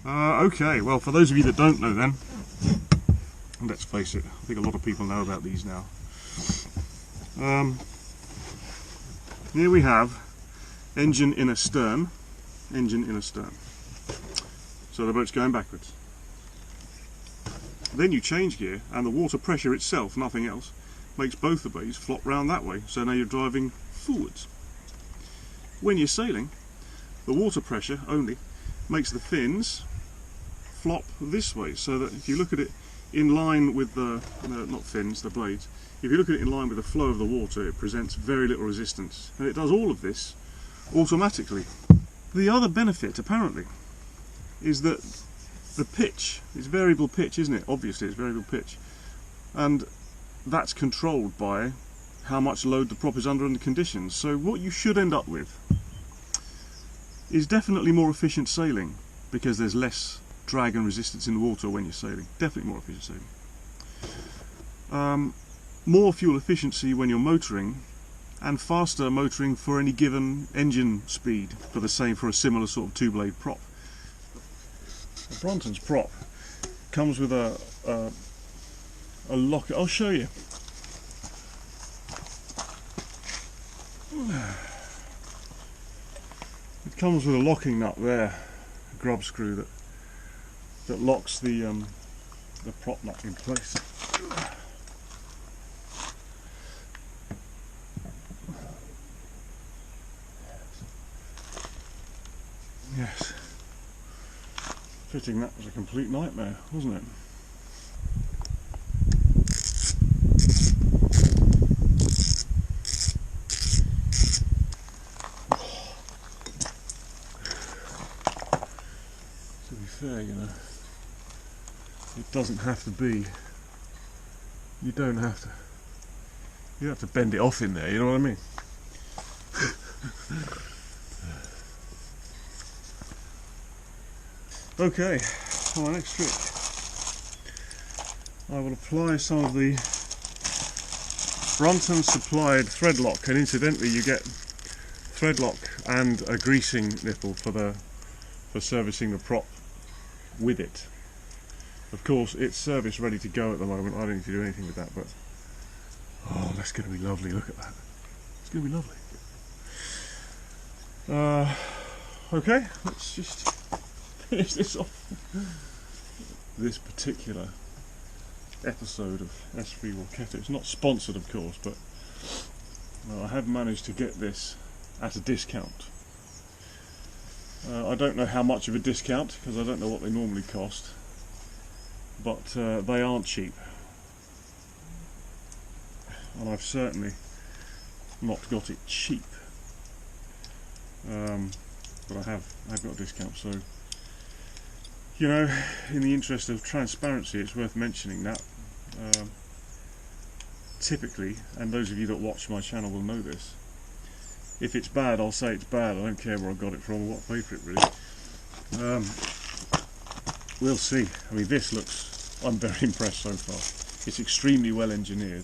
Okay, well, for those of you that don't know then, let's face it, I think a lot of people know about these now. Here we have engine in a stern, so the boat's going backwards. Then you change gear and the water pressure itself, nothing else, makes both the bays flop round that way, so now you're driving forwards. When you're sailing, the water pressure only makes the fins flop this way, so that if you look at it in line with the, not fins, the blades, if you look at it in line with the flow of the water, it presents very little resistance, and it does all of this automatically. The other benefit, apparently, is that the pitch is variable pitch, isn't it? Obviously it's variable pitch, and that's controlled by how much load the prop is under conditions. So what you should end up with is definitely more efficient sailing, because there's less drag and resistance in the water when you're sailing. Definitely more efficient sailing. More fuel efficiency when you're motoring, and faster motoring for any given engine speed for a similar sort of two-blade prop. The Brunton's prop comes with a lock. I'll show you. It comes with a locking nut there, a grub screw that locks the prop nut in place. Yes, fitting that was a complete nightmare, wasn't it? To be fair, you know, it doesn't have to be. You don't have to bend it off in there. You know what I mean? Okay, for my next trick, I will apply some of the Brunton supplied thread lock, and incidentally you get thread lock and a greasing nipple for servicing the prop with it. Of course it's service ready to go at the moment. I don't need to do anything with that, but oh, that's going to be lovely. Look at that, it's going to be lovely. Okay, let's just finish this off. This particular episode of S3 Walketto, it's not sponsored of course, but I have managed to get this at a discount. I don't know how much of a discount, because I don't know what they normally cost, but they aren't cheap, and I've certainly not got it cheap, but I have got a discount, so you know, in the interest of transparency, it's worth mentioning that. Typically, and those of you that watch my channel will know this, if it's bad, I'll say it's bad. I don't care where I got it from or what paper it really. We'll see. I mean, this looks, I'm very impressed so far. It's extremely well engineered.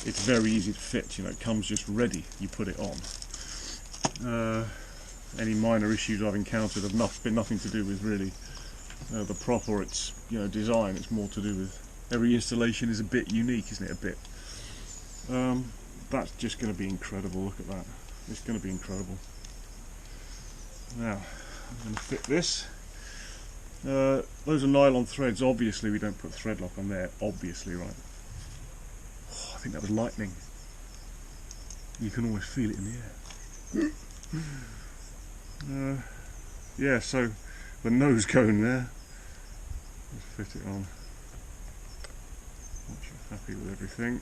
It's very easy to fit, you know, it comes just ready, you put it on. Any minor issues I've encountered have been nothing to do with really the prop or its design. It's more to do with every installation is a bit unique, isn't it? A bit. That's just going to be incredible. Look at that. It's going to be incredible. Now I'm going to fit this. Those are nylon threads. Obviously we don't put thread lock on there. Obviously, right? Oh, I think that was lightning. You can almost feel it in the air. Yeah. So the nose cone there. Let's fit it on. Once you're happy with everything.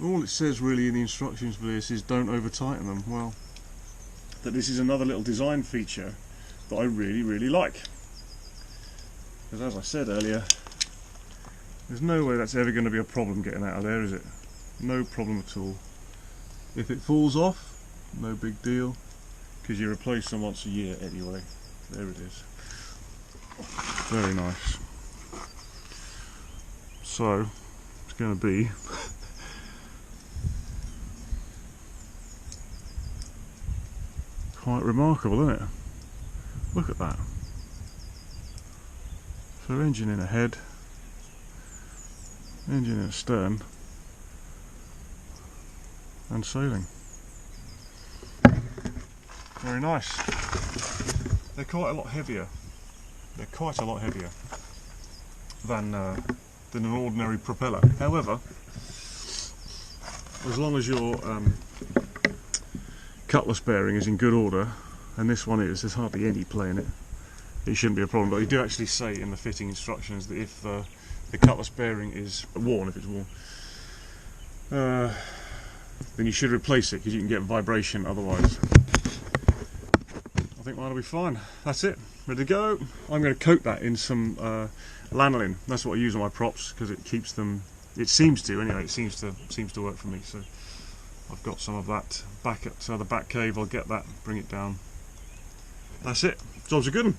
All it says really in the instructions for this is don't over tighten them. Well, that this is another little design feature that I really like. Because as I said earlier, there's no way that's ever going to be a problem getting out of there, is it? No problem at all. If it falls off, no big deal, because you replace them once a year anyway. There it is. Very nice. So it's going to be Quite remarkable, isn't it? Look at that. So engine in ahead, engine in astern, and sailing. Very nice. They're quite a lot heavier. They're quite a lot heavier than an ordinary propeller. However, as long as your cutlass bearing is in good order, and this one is, there's hardly any play in it, it shouldn't be a problem. But you do actually say in the fitting instructions that if the cutlass bearing is worn, if it's worn, then you should replace it, because you can get vibration otherwise. I think mine will be fine. That's it, ready to go. I'm going to coat that in some lanolin. That's what I use on my props, because it keeps them, it seems to anyway, it seems to work for me. So I've got some of that back at the back cave. I'll get that, bring it down. That's it, job's a good one.